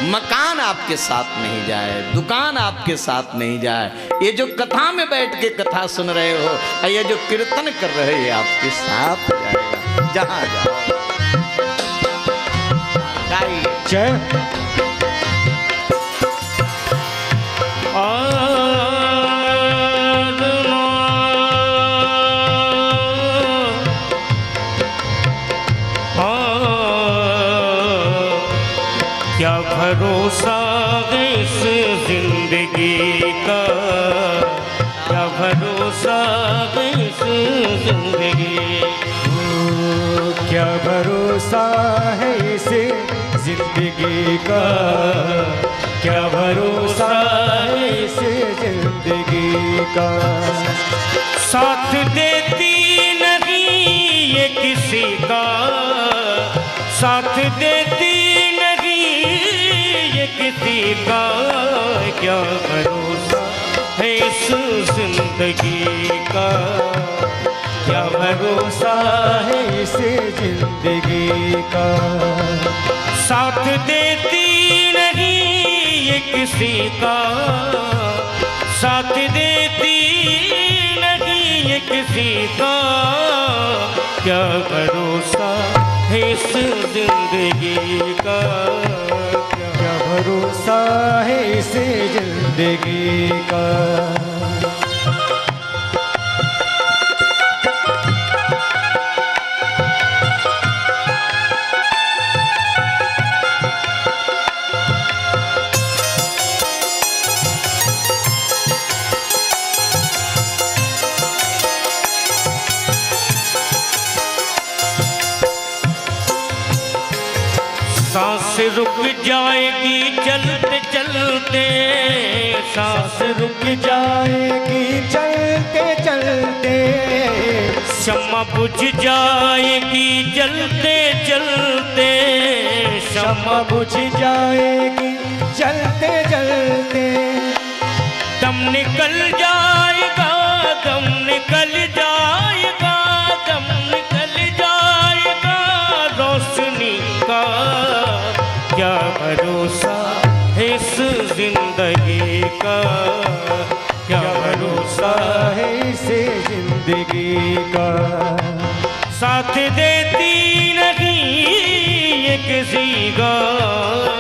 मकान आपके साथ नहीं जाए, दुकान आपके साथ नहीं जाए, ये जो कथा में बैठ के कथा सुन रहे हो, ये जो कीर्तन कर रहे हैं आपके साथ जाएगा जहां जाओ। जय क्या भरोसा है इस जिंदगी का, क्या भरोसा है इस जिंदगी, क्या भरोसा है इस जिंदगी का, क्या भरोसा है इस जिंदगी का। साथ देती नहीं ये किसी का, साथ देती किसी का, क्या भरोसा है इस जिंदगी का, क्या भरोसा है इस जिंदगी का। साथ देती नहीं ये किसी का, साथ देती नहीं ये किसी का, क्या भरोसा है इस जिंदगी का, भरोसा है इस जिंदगी का। सांस रुक जाएगी चलते चलते, सांस रुक जाएगी चलते चलते, शम्मा बुझ जाएगी जलते जलते, शम्मा बुझ जाएगी चलते चलते, दम निकल जाएगा, दम निकल जाएगा, दम निकल जाएगा रोशनी का, क्या भरोसा है इस जिंदगी का, क्या भरोसा है इस जिंदगी का। साथ देती नहीं ये किसी का,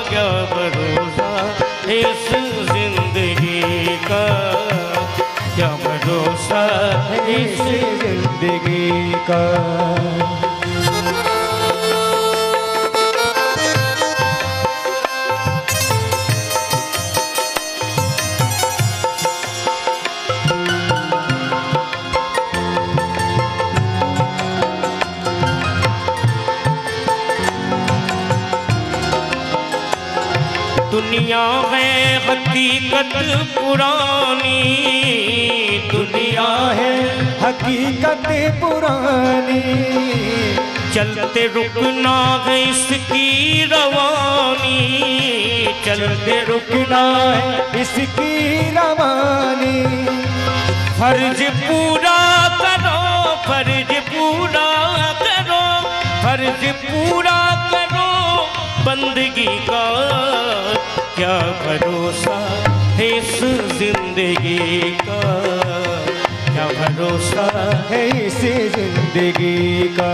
क्या भरोसा है इस जिंदगी का, क्या भरोसा है इस जिंदगी का। दुनिया है हकीकत पुरानी, दुनिया है हकीकत पुरानी, चलते रुकना है इसकी रवानी, चलते रुकना है इसकी रवानी। फर्ज पूरा करो, फर्ज पूरा करो, फर्ज पूरा करो बंदगी का, क्या भरोसा है इस जिंदगी का, क्या भरोसा है इस जिंदगी का।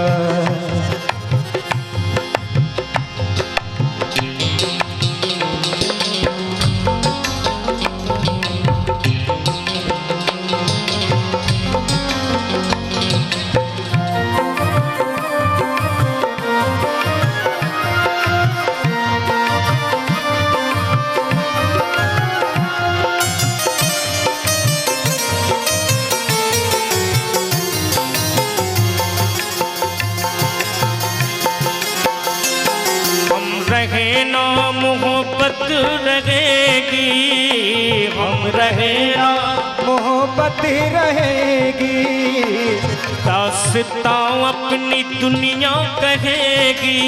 रहे ना मोहब्बत रहेगी, हम रहे ना मोहब्बत रहेगी, दास्तां अपनी दुनिया कहेगी,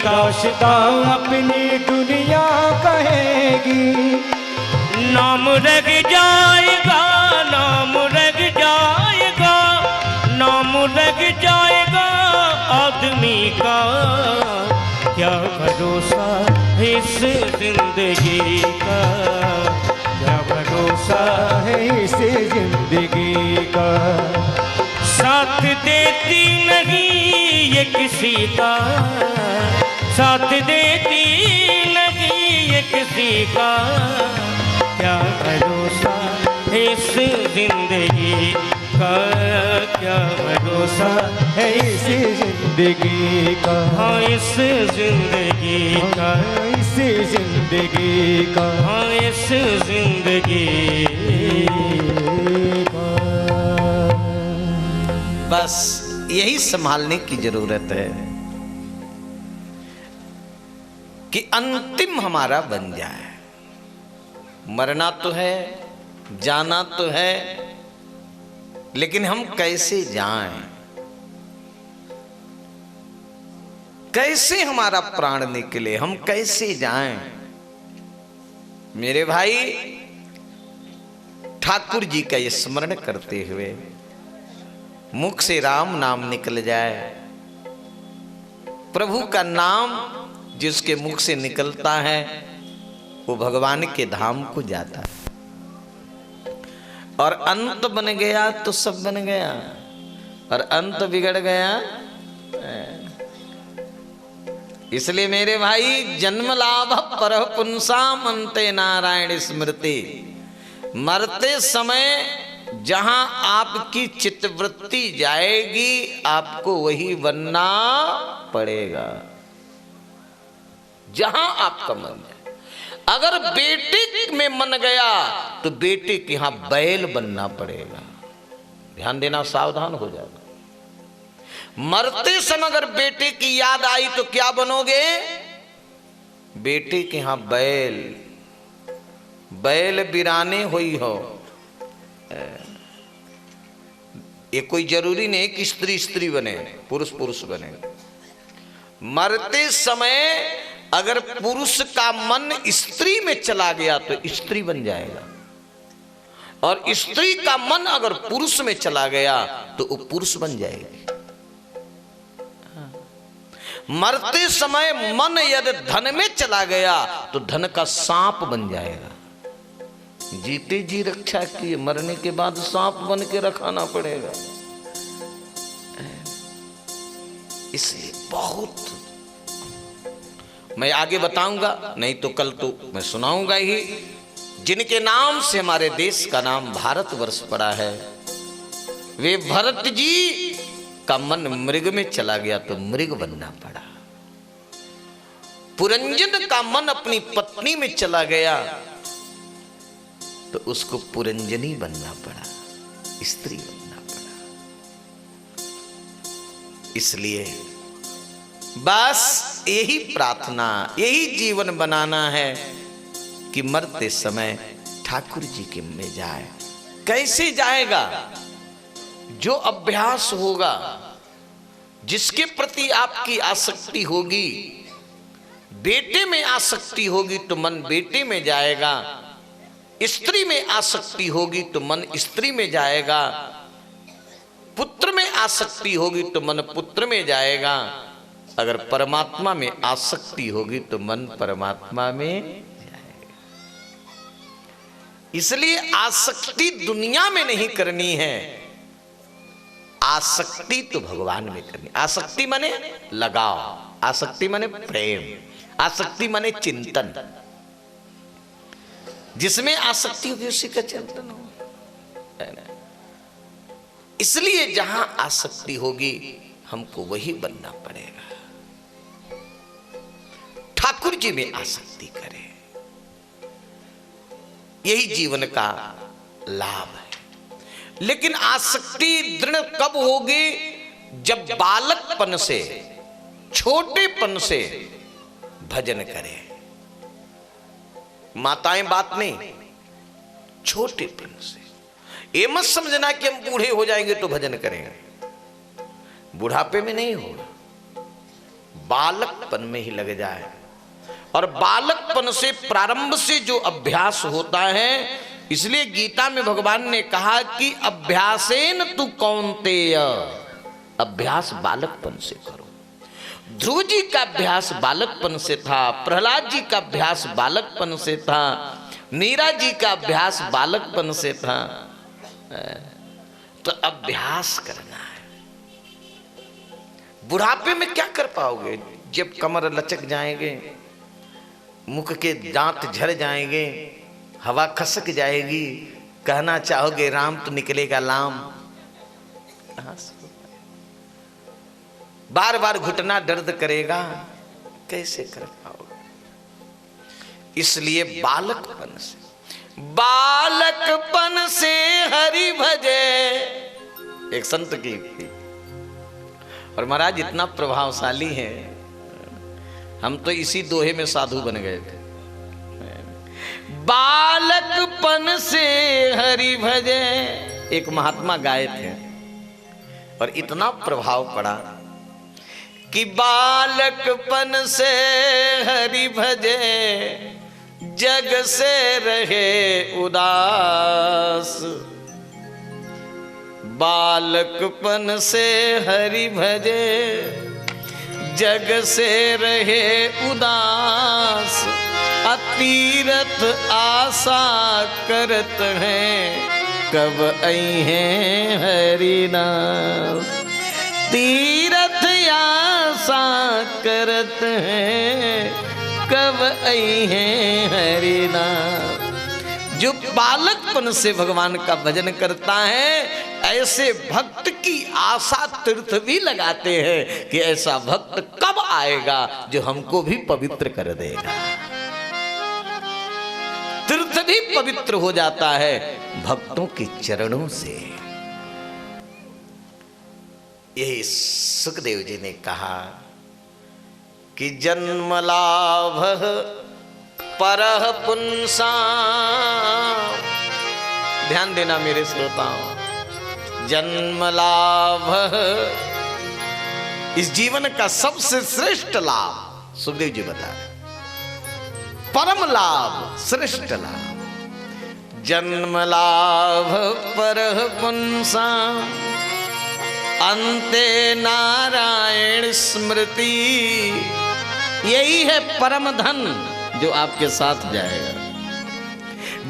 दास्तां अपनी दुनिया कहेगी। नाम रह जाएगा, नाम रह जाएगा, नाम रह जाएगा आदमी का, क्या भरोसा इस जिंदगी का, क्या भरोसा है इस जिंदगी का। साथ देती नहीं ये किसी का, साथ देती नहीं ये किसी का, क्या भरोसा इस जिंदगी का, क्या भरोसा है इस जिंदगी का। हाँ इस जिंदगी का, इस जिंदगी का। हाँ इस जिंदगी का। बस यही संभालने की जरूरत है कि अंतिम हमारा बन जाए। मरना तो है, जाना तो है, लेकिन हम कैसे जाएं, कैसे हमारा प्राण निकले, हम कैसे जाएं। मेरे भाई, ठाकुर जी का ये स्मरण करते हुए मुख से राम नाम निकल जाए। प्रभु का नाम जिसके मुख से निकलता है वो भगवान के धाम को जाता है। और अंत बन गया तो सब बन गया, और अंत बिगड़ गया। इसलिए मेरे भाई, जन्म लाभ परः पुंसाम अंते नारायण स्मृति। मरते समय जहां आपकी चित्तवृत्ति जाएगी आपको वही बनना पड़ेगा, जहां आपका मन है। अगर बेटे में मन गया तो बेटे के यहां बैल बनना पड़ेगा। ध्यान देना, सावधान हो जाना। मरते समय अगर बेटे की याद आई तो क्या बनोगे? बेटे के यहां बैल, बैल बिराने हुई हो। ये कोई जरूरी नहीं कि स्त्री स्त्री बने, पुरुष पुरुष बने। मरते समय अगर पुरुष का मन स्त्री में चला गया तो स्त्री बन जाएगा, और स्त्री का मन अगर पुरुष में चला गया तो वो पुरुष बन जाएगी। मरते समय मन यदि धन में चला गया तो धन का सांप बन जाएगा। जीते जी रक्षा की, मरने के बाद सांप बन के रखाना पड़ेगा। इसलिए बहुत, मैं आगे बताऊंगा, नहीं तो कल तो मैं सुनाऊंगा ही। जिनके नाम से हमारे देश का नाम भारतवर्ष पड़ा है, वे भरत जी का मन मृग में चला गया तो मृग बनना पड़ा। पुरंजन का मन अपनी पत्नी में चला गया तो उसको पुरंजनी बनना पड़ा, स्त्री बनना पड़ा। इसलिए बस यही प्रार्थना, यही जीवन बनाना है कि मरते समय ठाकुर जी के में जाए। कैसे जाएगा? जो अभ्यास होगा, जिसके प्रति आपकी आसक्ति होगी, बेटे में आसक्ति होगी तो मन बेटे में जाएगा, स्त्री में आसक्ति होगी तो मन स्त्री में जाएगा, पुत्र में आसक्ति होगी तो मन पुत्र में जाएगा, अगर परमात्मा में आसक्ति होगी तो मन परमात्मा में जाएगा। इसलिए आसक्ति दुनिया में नहीं करनी है, आसक्ति तो भगवान में करनी। आसक्ति माने लगाव, आसक्ति माने प्रेम, आसक्ति माने चिंतन। जिसमें आसक्ति होगी उसी का चिंतन होगा। इसलिए जहां आसक्ति होगी हमको वही बनना पड़ेगा। ठाकुर जी में आसक्ति करें, यही जीवन का लाभ है। लेकिन आसक्ति दृढ़ कब होगी? जब बालकपन से, छोटेपन से भजन करें। माताएं बात नहीं, छोटेपन से। ये मत समझना कि हम बूढ़े हो जाएंगे तो भजन करेंगे, बुढ़ापे में नहीं होगा, बालकपन में ही लग जाए। और बालकपन से, प्रारंभ से जो अभ्यास होता है, इसलिए गीता में भगवान ने कहा कि अभ्यासेन तु कौन्तेय, अभ्यास बालकपन से करो। ध्रुव जी का अभ्यास बालकपन से था, प्रहलाद जी का अभ्यास बालकपन से था, मीरा जी का अभ्यास बालकपन से था। तो अभ्यास करना है। बुढ़ापे में क्या कर पाओगे? जब कमर लचक जाएंगे, मुख के दांत झड़ जाएंगे, हवा खसक जाएगी, कहना चाहोगे राम तो निकलेगा लाम। बार बार घुटना दर्द करेगा, कैसे कर पाओगे? इसलिए बालकपन से हरि भजे। एक संत की, और महाराज इतना प्रभावशाली है, हम तो इसी दोहे में साधु बन गए थे। बालकपन से हरि भजे, एक महात्मा गाए थे और इतना प्रभाव पड़ा कि बालकपन से हरि भजे, जग से रहे उदास। बालकपन से हरि भजे, जग से रहे उदास। अतीरथ आशा करत हैं, कब आई हैं हरिनाथ। तीरथ आशा करत हैं, कब आई हैं हरिनाथ। जो बालकपन से भगवान का भजन करता है, ऐसे भक्त की आशा तीर्थ भी लगाते हैं कि ऐसा भक्त कब आएगा जो हमको भी पवित्र कर देगा। तीर्थ भी पवित्र हो जाता है भक्तों के चरणों से। यही सुखदेव जी ने कहा कि जन्म लाभ परह पुंसा। ध्यान देना मेरे श्रोताओं, जन्म लाभ, इस जीवन का सबसे श्रेष्ठ लाभ सुखदेव जी बता रहे, परम लाभ, श्रेष्ठ लाभ। जन्म लाभ परह पुंसा, अंते नारायण स्मृति। यही है परम धन जो आपके साथ जाएगा।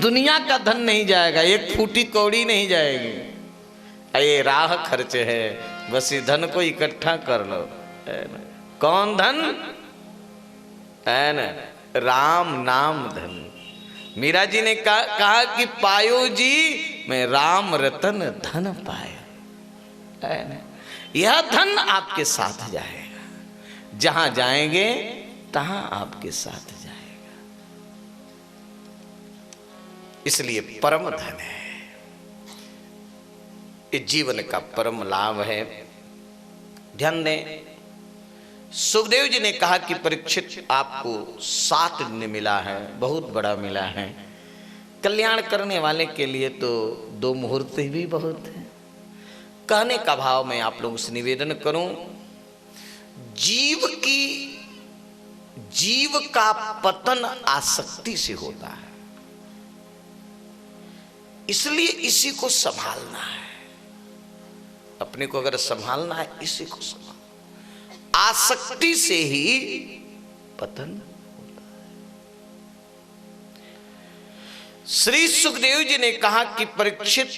दुनिया का धन नहीं जाएगा, एक फूटी कौड़ी नहीं जाएगी। ये राह खर्च है, बस इस धन को इकट्ठा कर लो। कौन धन है ना? राम नाम धन। मीरा जी ने कहा कि पायो जी मैं राम रतन धन पाया, है ना? यह धन आपके साथ जाएगा, जहां जाएंगे तहां आपके साथ जाएगा। इसलिए परम धन है, इस जीवन का परम लाभ है। ध्यान दें, सुखदेव जी ने कहा कि परीक्षित आपको 7 दिन मिला है, बहुत बड़ा मिला है। कल्याण करने वाले के लिए तो 2 मुहूर्त भी बहुत है। कहने का भाव मैं आप लोगों से निवेदन करूं, जीव का पतन आसक्ति से होता है, इसलिए इसी को संभालना है। अपने को अगर संभालना है, इसी को संभालना। आसक्ति से ही पतन होता है। श्री सुखदेव जी ने कहा कि परीक्षित,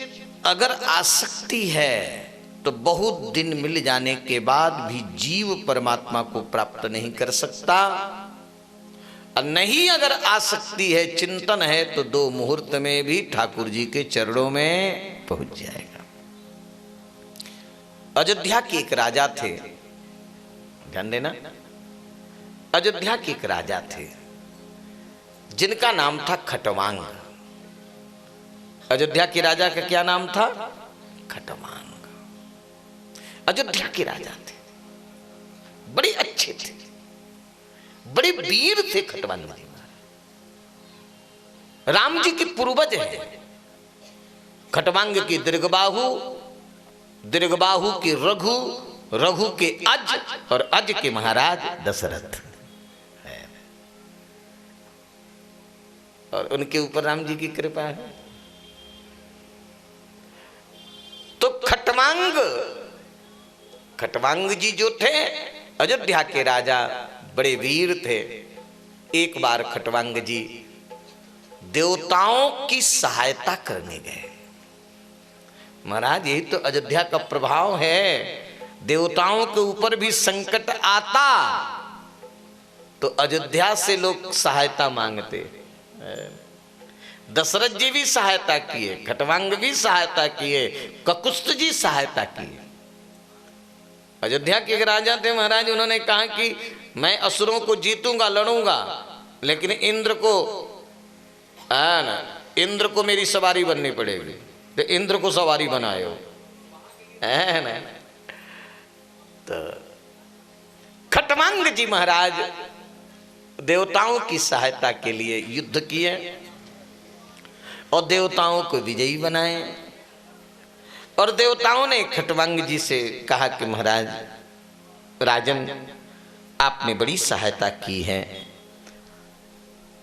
अगर आसक्ति है तो बहुत दिन मिल जाने के बाद भी जीव परमात्मा को प्राप्त नहीं कर सकता, और नहीं अगर आसक्ति है, चिंतन है, तो 2 मुहूर्त में भी ठाकुर जी के चरणों में पहुंच जाएगा। अयोध्या के एक राजा थे, ध्यान देना, अयोध्या के एक राजा थे जिनका नाम था खटवांग। अयोध्या के राजा का क्या नाम था? खटवांग। अयोध्या के राजा थे, बड़े अच्छे थे, बड़े वीर थे खटवांग जी। राम जी के पूर्वज है खटवांग की दीर्घबाहु, दीर्घबाहु के रघु, रघु के अज, और अज के महाराज दशरथ है। और उनके ऊपर राम जी की कृपा है। तो खटवांग जी जो थे, अयोध्या के राजा बड़े वीर थे। एक बार खटवांग जी देवताओं की सहायता करने गए। महाराज यही तो अयोध्या का प्रभाव है, देवताओं के ऊपर भी संकट आता तो अयोध्या से लोग सहायता मांगते। दशरथ जी भी सहायता किए, खटवांग भी सहायता किए, ककुस्थ जी सहायता किए। अयोध्या के एक राजा थे महाराज, उन्होंने कहा कि मैं असुरों को जीतूंगा, लड़ूंगा, लेकिन इंद्र को मेरी सवारी बननी पड़ेगी। तो इंद्र को सवारी बनाए हो, है ना। तो खटवांग जी महाराज देवताओं की सहायता के लिए युद्ध किए और देवताओं को विजयी बनाए। और देवताओं ने खटवांग जी से कहा कि महाराज राजन, आपने बड़ी सहायता की है,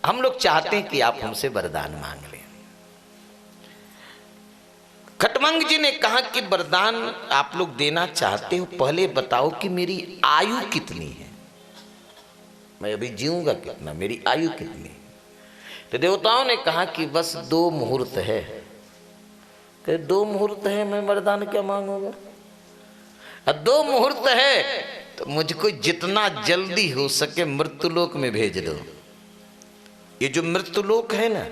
हम लोग चाहते हैं कि आप हमसे वरदान मांग लें। खटवांग जी ने कहा कि वरदान आप लोग देना चाहते हो, पहले बताओ कि मेरी आयु कितनी है, मैं अभी जीऊंगा कितना, मेरी आयु कितनी है। तो देवताओं ने कहा कि बस 2 मुहूर्त है। कि 2 मुहूर्त है, मैं वरदान क्या मांगूंगा। 2 मुहूर्त है तो मुझको जितना जल्दी हो सके मृत्युलोक में भेज दो। ये जो मृत्युलोक है ना,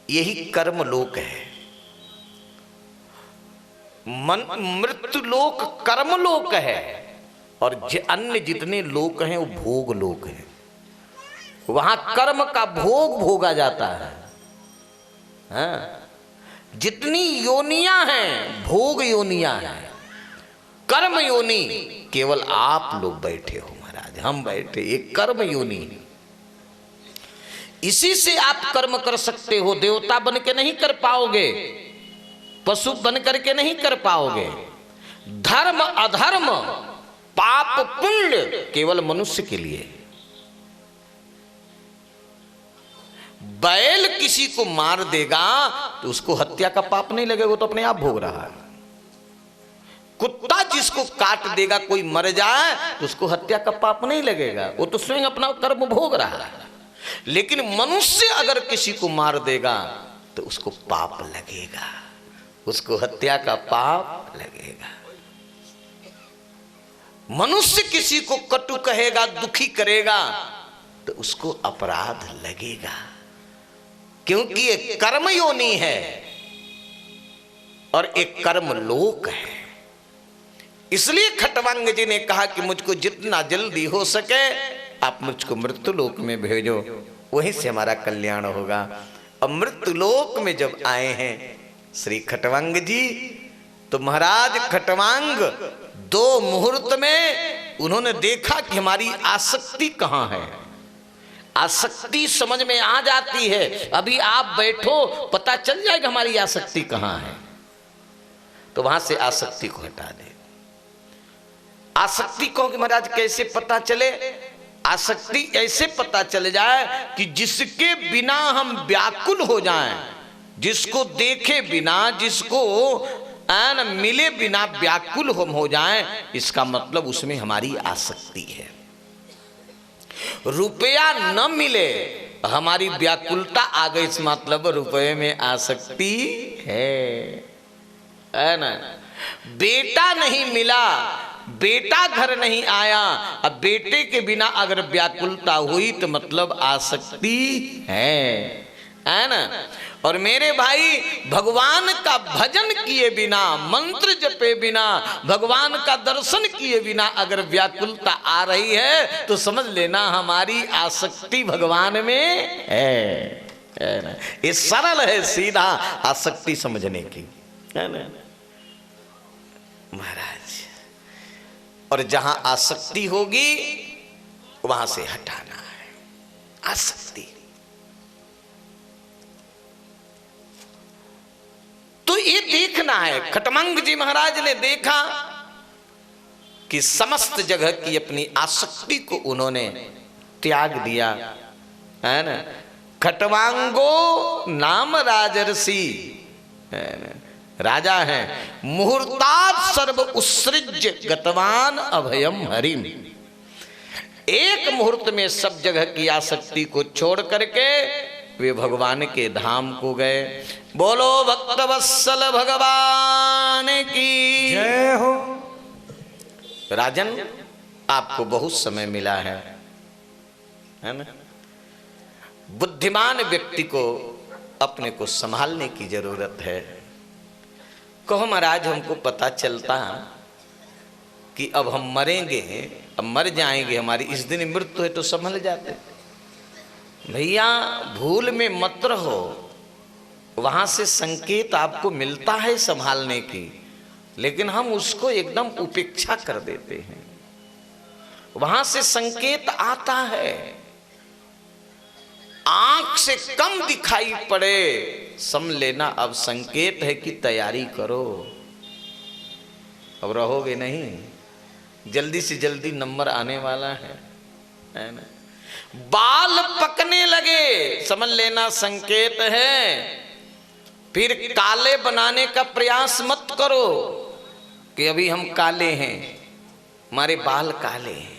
यही कर्मलोक है। मृत्युलोक कर्मलोक है और अन्य जितने लोक हैं वो भोग लोक हैं। वहां कर्म का भोग भोगा जाता है। हाँ? जितनी योनियां हैं भोग योनियां हैं, कर्म योनि केवल आप लोग बैठे हो महाराज, हम बैठे, ये कर्म योनि। इसी से आप कर्म कर सकते हो, देवता बन के नहीं कर पाओगे, पशु बन करके नहीं कर पाओगे। धर्म अधर्म पाप पुण्य केवल मनुष्य के लिए। बैल किसी को मार देगा तो उसको हत्या का पाप नहीं लगेगा, तो अपने आप भोग रहा है। कुत्ता जिसको काट देगा, कोई मर जाए तो उसको हत्या का पाप नहीं लगेगा, वो तो स्वयं अपना कर्म भोग रहा है। लेकिन मनुष्य अगर किसी को मार देगा तो उसको पाप लगेगा, उसको हत्या का पाप लगेगा। मनुष्य किसी को कटु कहेगा, दुखी करेगा तो उसको अपराध लगेगा, क्योंकि ये कर्म योनि है और एक कर्म लोक है। इसलिए खटवांग जी ने कहा कि मुझको जितना जल्दी हो सके आप मुझको मृत्युलोक में भेजो, वहीं से हमारा कल्याण होगा। अब मृत्युलोक में जब आए हैं श्री खटवांग जी, तो महाराज खटवांग 2 मुहूर्त में उन्होंने देखा कि हमारी आसक्ति कहां है। आसक्ति समझ में आ जाती है, अभी आप बैठो पता चल जाएगा हमारी आसक्ति कहां है। तो वहां से आसक्ति को हटा दे। आसक्ति को कि महाराज कैसे पता चले? आसक्ति ऐसे पता चल जाए कि जिसके बिना हम व्याकुल हो जाएं, जिसको देखे बिना, जिसको मिले बिना व्याकुल हम हो जाएं, इसका मतलब उसमें हमारी आसक्ति है। रुपया न मिले हमारी व्याकुलता आ गई, इस मतलब रुपये में आसक्ति है ना। बेटा नहीं मिला, बेटा घर नहीं आया, अब बेटे के बिना अगर व्याकुलता हुई तो मतलब आसक्ति है ना। और मेरे भाई, भगवान का भजन किए बिना, मंत्र जपे बिना, भगवान का दर्शन किए बिना अगर व्याकुलता आ रही है तो समझ लेना हमारी आसक्ति भगवान में है ना। ये सरल है, सीधा आसक्ति समझने की, है ना महाराज। और जहां आसक्ति होगी वहां से हटाना है आसक्ति। तो ये देखना है। खटवांग जी महाराज ने देखा कि समस्त जगह की अपनी आसक्ति को उन्होंने त्याग दिया, है ना। खटवांगो नाम राजर्षि, राजा हैं। मुहूर्तात् सर्व उत्सृज्य गतवान अभयम हरिम। एक मुहूर्त में सब जगह की आसक्ति को छोड़ करके वे भगवान के धाम को गए। बोलो भक्तवत्सल भगवान की जय हो। राजन, आपको बहुत समय मिला है ना? बुद्धिमान व्यक्ति को अपने को संभालने की जरूरत है। कहो महाराज, हमको पता चलता कि अब हम मरेंगे, अब मर जाएंगे, हमारी इस दिन मृत्यु है, तो संभल जाते। भैया भूल में मत रहो, वहां से संकेत आपको मिलता है संभालने की, लेकिन हम उसको एकदम उपेक्षा कर देते हैं। वहां से संकेत आता है, आंख से कम दिखाई पड़े, समझ लेना अब संकेत है कि तैयारी करो, अब रहोगे नहीं, जल्दी से जल्दी नंबर आने वाला है ना? बाल पकने लगे, समझ लेना संकेत है। फिर काले बनाने का प्रयास मत करो कि अभी हम काले हैं, हमारे बाल काले हैं।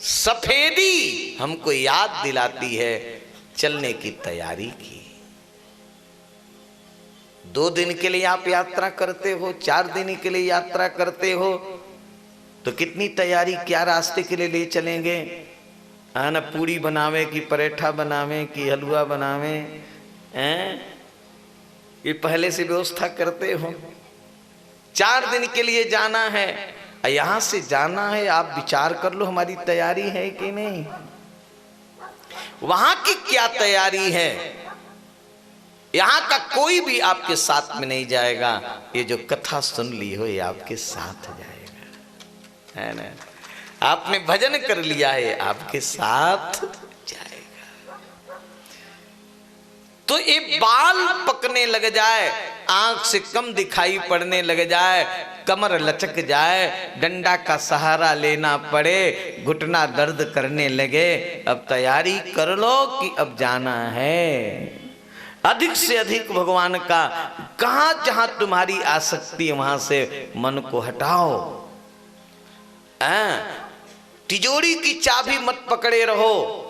सफेदी हमको याद दिलाती है चलने की तैयारी की। 2 दिन के लिए आप यात्रा करते हो, 4 दिन के लिए यात्रा करते हो, तो कितनी तैयारी, क्या रास्ते के लिए ले चलेंगे, है ना? पूड़ी बनावे कि पराठा बनावे कि हलवा बनावे, ये पहले से व्यवस्था करते हो। 4 दिन के लिए जाना है, यहां से जाना है, आप विचार कर लो हमारी तैयारी है कि नहीं, वहां की क्या तैयारी है। यहां का कोई भी आपके साथ में नहीं जाएगा, ये जो कथा सुन ली हो ये आपके साथ जाएगा, है ना? आपने भजन कर लिया है, आपके साथ जाएगा। तो ये बाल पकने लग जाए, आंख से कम दिखाई पड़ने लग जाए, कमर लचक जाए, डंडा का सहारा लेना पड़े, घुटना दर्द करने लगे, अब तैयारी कर लो कि अब जाना है। अधिक से अधिक भगवान का, कहां जहां तुम्हारी आसक्ति वहां से मन को हटाओ। तिजोरी की चाबी मत पकड़े रहो।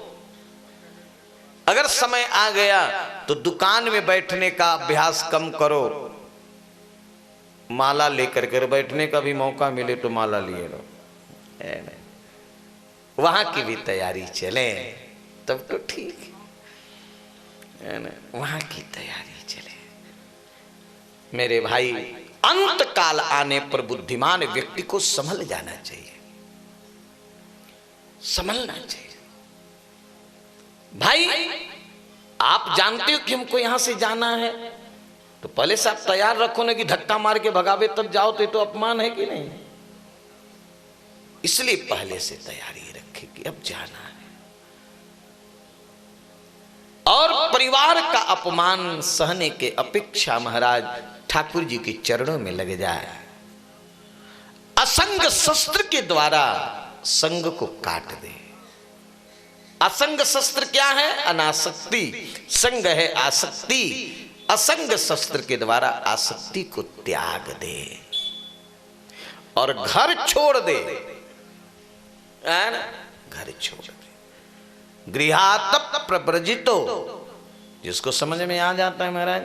अगर समय आ गया तो दुकान में बैठने का अभ्यास कम करो, माला लेकर के बैठने का भी मौका मिले तो माला लिए लो, वहां की भी तैयारी चले तब तो ठीक है ना? वहां की तैयारी चले। मेरे भाई, अंत काल आने पर बुद्धिमान व्यक्ति को संभल जाना चाहिए, संभलना चाहिए। भाई आप जानते हो कि हमको यहां से जाना है, तो पहले से आप तैयार रखो ना कि धक्का मार के भगावे तब जाओ, तो ये तो अपमान है कि नहीं। इसलिए पहले से तैयारी रखे कि अब जाना है। और परिवार का अपमान सहने के अपेक्षा महाराज ठाकुर जी के चरणों में लग जाए। असंग शस्त्र के द्वारा संग को काट दे। असंग शस्त्र क्या है? अनासक्ति। संग है आसक्ति। असंग शस्त्र के द्वारा आसक्ति को त्याग दे और घर छोड़ दे, है ना? घर छोड़ दे। गृहात प्रव्रजितो, जिसको समझ में आ जाता है महाराज।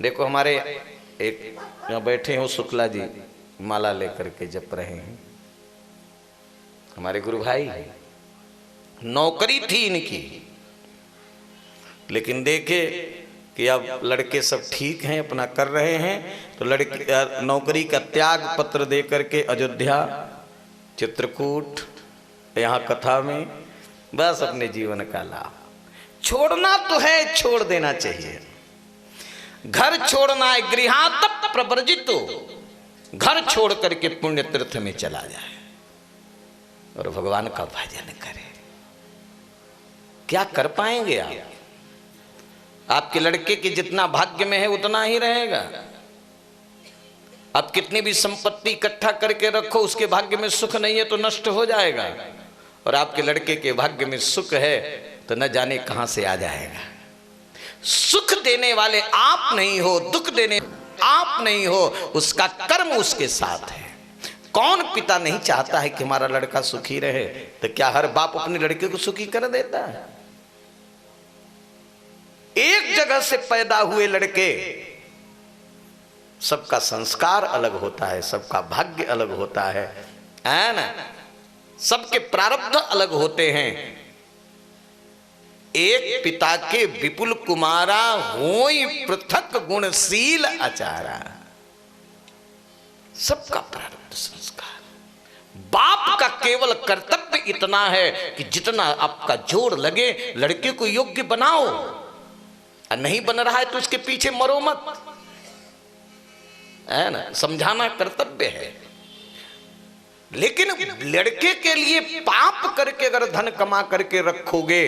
देखो हमारे एक यहाँ बैठे हो शुक्ला जी, माला लेकर के जप रहे हैं, हमारे गुरु भाई। नौकरी थी इनकी, लेकिन देखे कि अब लड़के सब ठीक हैं, अपना कर रहे हैं, तो लड़के नौकरी का त्याग पत्र दे करके अयोध्या, चित्रकूट, यहाँ कथा में बस अपने जीवन का लाभ। छोड़ना तो है, छोड़ देना चाहिए। घर छोड़ना है। गृहात प्रवर्जितो, घर छोड़ करके पुण्य तीर्थ में चला जाए और भगवान का भजन करे। क्या कर पाएंगे आप? आपके लड़के के जितना भाग्य में है उतना ही रहेगा। आप कितनी भी संपत्ति इकट्ठा करके रखो, उसके भाग्य में सुख नहीं है तो नष्ट हो जाएगा। और आपके लड़के के भाग्य में सुख है तो न जाने कहां से आ जाएगा। सुख देने वाले आप नहीं हो, दुख देने आप नहीं हो, उसका कर्म उसके साथ है। कौन पिता नहीं चाहता है कि हमारा लड़का सुखी रहे? तो क्या हर बाप अपने लड़के को सुखी कर देता है? एक जगह से पैदा हुए लड़के, सबका संस्कार अलग होता है, सबका भाग्य अलग होता है ना? सबके प्रारब्ध अलग होते हैं। एक पिता के विपुल कुमारा होई पृथक गुणशील आचारा। सबका प्रारब्ध संस्कार। बाप का केवल कर्तव्य इतना है कि जितना आपका जोर लगे लड़के को योग्य बनाओ, और नहीं बन रहा है तो उसके पीछे मरो मत, है ना? समझाना कर्तव्य है। लेकिन लड़के के लिए पाप करके अगर धन कमा करके रखोगे,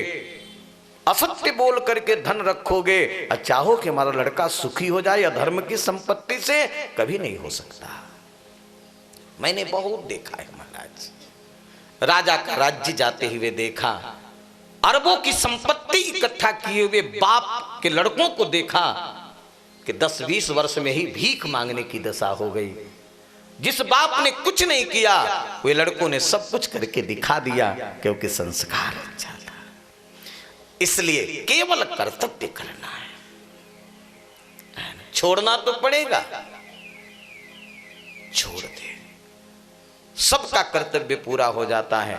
असत्य बोल करके धन रखोगे, और चाहो कि हमारा लड़का सुखी हो जाए या धर्म की संपत्ति से, कभी नहीं हो सकता। मैंने बहुत देखा है महाराज, राजा का राज्य जाते हुए देखा, अरबों की संपत्ति इकट्ठा किए हुए बाप के लड़कों को देखा कि 10-20 वर्ष में ही भीख मांगने की दशा हो गई। जिस बाप ने कुछ नहीं किया, वे लड़कों ने सब कुछ करके दिखा दिया, क्योंकि संस्कार अच्छा था। इसलिए केवल कर्तव्य करना है, छोड़ना तो पड़ेगा, छोड़ दे। सबका कर्तव्य पूरा हो जाता है,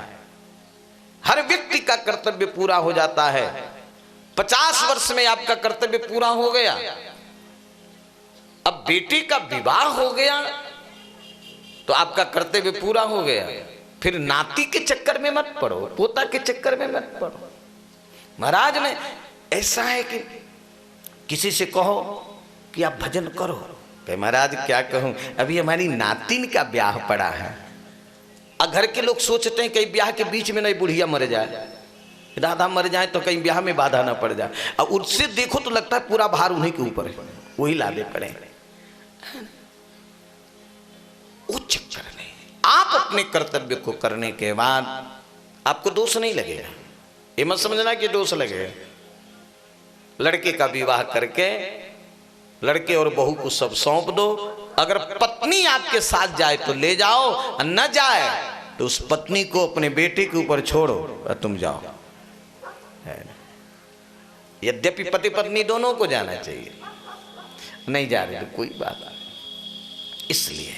हर व्यक्ति का कर्तव्य पूरा हो जाता है। 50 वर्ष में आपका कर्तव्य पूरा हो गया, अब बेटी का विवाह हो गया तो आपका कर्तव्य पूरा हो गया। फिर नाती के चक्कर में मत पड़ो, पोता के चक्कर में मत पड़ो। महाराज ने ऐसा है कि किसी से कहो कि आप भजन करो, कहे महाराज क्या कहूं, अभी हमारी नातिन का ब्याह पड़ा है। और घर के लोग सोचते हैं कहीं ब्याह के बीच में नहीं बुढ़िया मर जाए, दादा मर जाए तो कहीं ब्याह में बाधा ना पड़ जाए। और उससे देखो तो लगता है पूरा भार उन्हीं के ऊपर है, वही लादे पड़े। वो चक्कर नहीं। आप अपने कर्तव्य को करने के बाद आपको दोष नहीं लगेगा, ये मत समझना कि दोष लगेगा। लड़के का विवाह करके लड़के और बहू को सब सौंप दो। अगर पत्नी आपके साथ जाए तो ले जाओ, और न जाए तो उस पत्नी को अपने बेटे के ऊपर छोड़ो और तुम जाओ। यद्यपि पति पत्नी दोनों को जाना चाहिए, नहीं जा रहे तो कोई बात नहीं। इसलिए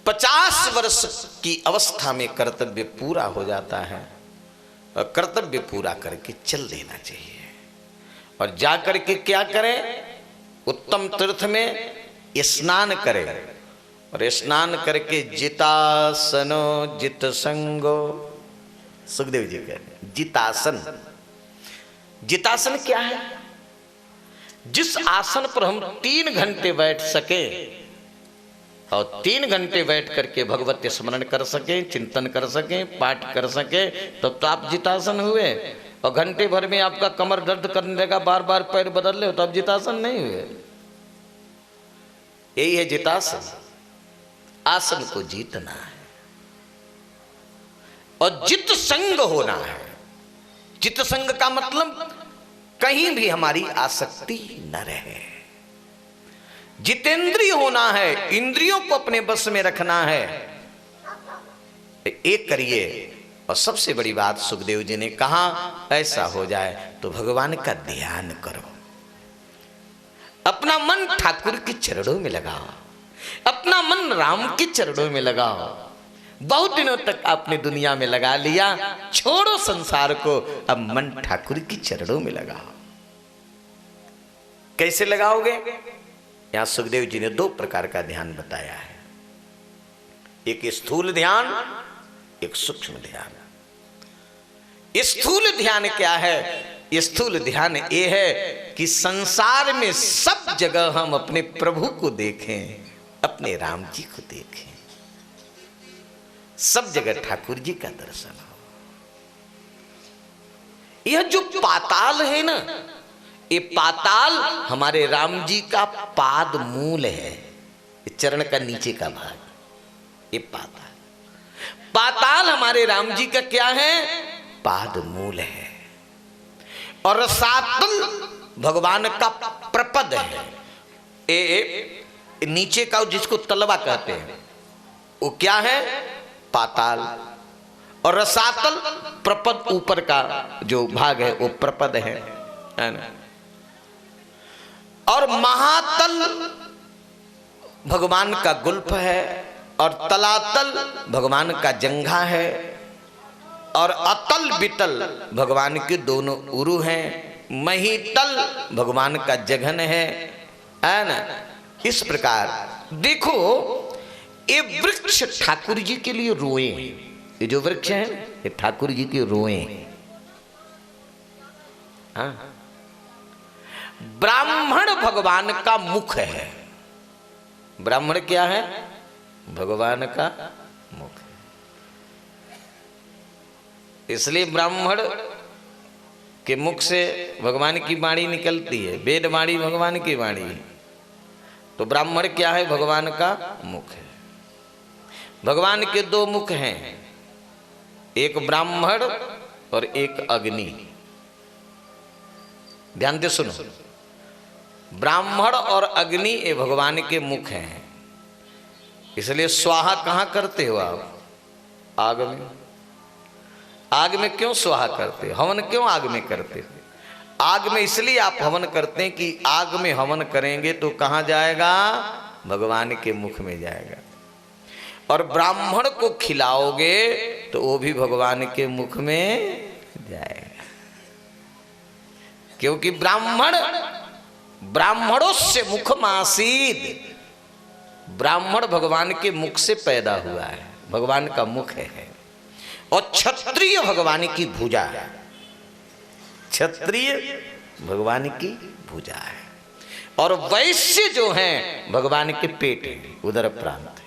50 वर्ष की अवस्था में कर्तव्य पूरा हो जाता है, और कर्तव्य पूरा करके चल देना चाहिए। और जाकर के क्या करें, उत्तम तीर्थ में स्नान करें, और स्नान करके जितासनो जित संगो, सुखदेव जी कहते हैं जितासन। जितासन क्या है? जिस आसन पर हम 3 घंटे बैठ सके, और 3 घंटे बैठ करके भगवत स्मरण कर सके, चिंतन कर सके, पाठ कर सके, तब तो आप जितासन हुए। और घंटे भर में आपका कमर दर्द करने लगा, बार बार पैर बदल ले, तो अब जितासन नहीं हुए। यही है जितासन। आसन को जीतना है और जित संग होना है। जित संग का मतलब कहीं भी हमारी आसक्ति न रहे। जितेंद्रिय होना है, इंद्रियों को अपने बस में रखना है। एक करिए। और सबसे बड़ी बात सुखदेव जी ने कहा, ऐसा हो जाए तो भगवान का ध्यान करो, अपना मन ठाकुर के चरणों में लगाओ, अपना मन राम के चरणों में लगाओ। बहुत दिनों तक आपने दुनिया में लगा लिया, छोड़ो संसार को, अब मन ठाकुर के चरणों में लगाओ। कैसे लगाओगे? यहां सुखदेव जी ने 2 प्रकार का ध्यान बताया है, एक स्थूल ध्यान, एक सूक्ष्म ध्यान। स्थूल ध्यान क्या है? स्थूल ध्यान ये है कि संसार में सब जगह हम अपने प्रभु को देखें, अपने राम जी को देखें, सब जगह ठाकुर जी का दर्शन हो। यह जो पाताल है ना, ये पाताल हमारे राम जी का पाद मूल है, चरण का नीचे का भाग, ये पाताल। पाताल हमारे राम जी का क्या है? पाद मूल है। और रसातल भगवान का प्रपद है। नीचे का जिसको तलवा कहते हैं वो क्या है? पाताल। और रसातल प्रपद, ऊपर का जो भाग है वो प्रपद है ना। और महातल भगवान का गुल्फ है, और तलातल भगवान का जंघा है, और अतल बितल भगवान के दोनों उरु हैं, महीतल भगवान का जघन है ना। इस प्रकार देखो, ये वृक्ष ठाकुर जी के लिए रोए, ये जो वृक्ष है ये ठाकुर जी के रोए। हाँ, ब्राह्मण भगवान का मुख है। ब्राह्मण क्या है? भगवान का मुख है। इसलिए ब्राह्मण के मुख से भगवान की वाणी निकलती है, वेद वाणी भगवान की वाणी है। तो ब्राह्मण क्या है? भगवान का मुख है। भगवान के दो मुख हैं, एक ब्राह्मण और एक अग्नि। ध्यान से सुनो, ब्राह्मण और अग्नि ये भगवान के मुख हैं। इसलिए स्वाहा कहां करते हो आप? आग में। आग में क्यों स्वाहा करते? हवन क्यों आग में करते? आग में इसलिए आप हवन करते हैं कि आग में हवन करेंगे तो कहां जाएगा? भगवान के मुख में जाएगा। और ब्राह्मण को खिलाओगे तो वो भी भगवान के मुख में जाएगा। क्योंकि ब्राह्मणों से मुखमासीद, ब्राह्मण भगवान के मुख से पैदा हुआ है, भगवान का मुख है। और क्षत्रिय भगवान की भुजा है, क्षत्रिय भगवान की भुजा है। और वैश्य जो हैं भगवान के पेट है, उदर प्रांत है।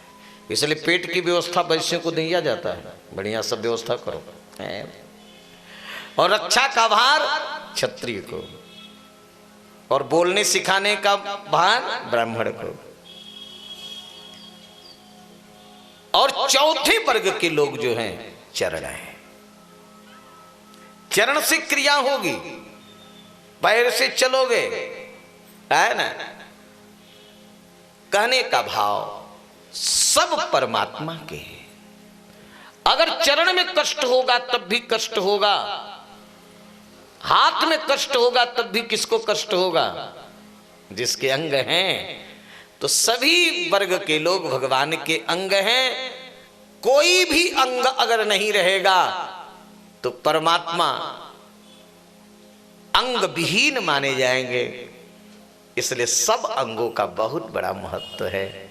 इसलिए पेट की व्यवस्था वैश्य को दिया जाता है, बढ़िया सब व्यवस्था करो। और रक्षा का भार क्षत्रिय को, और बोलने सिखाने का भार ब्राह्मण को। और चौथे वर्ग के लोग जो हैं चरण है। चरण से क्रिया होगी, पैर से चलोगे, है ना। कहने का भाव सब परमात्मा के हैं। अगर चरण में कष्ट होगा तब भी कष्ट होगा, हाथ में कष्ट होगा तब भी किसको कष्ट होगा? जिसके अंग हैं। तो सभी वर्ग के लोग भगवान के अंग हैं। कोई भी अंग अगर नहीं रहेगा तो परमात्मा अंग विहीन माने जाएंगे। इसलिए सब अंगों का बहुत बड़ा महत्व है।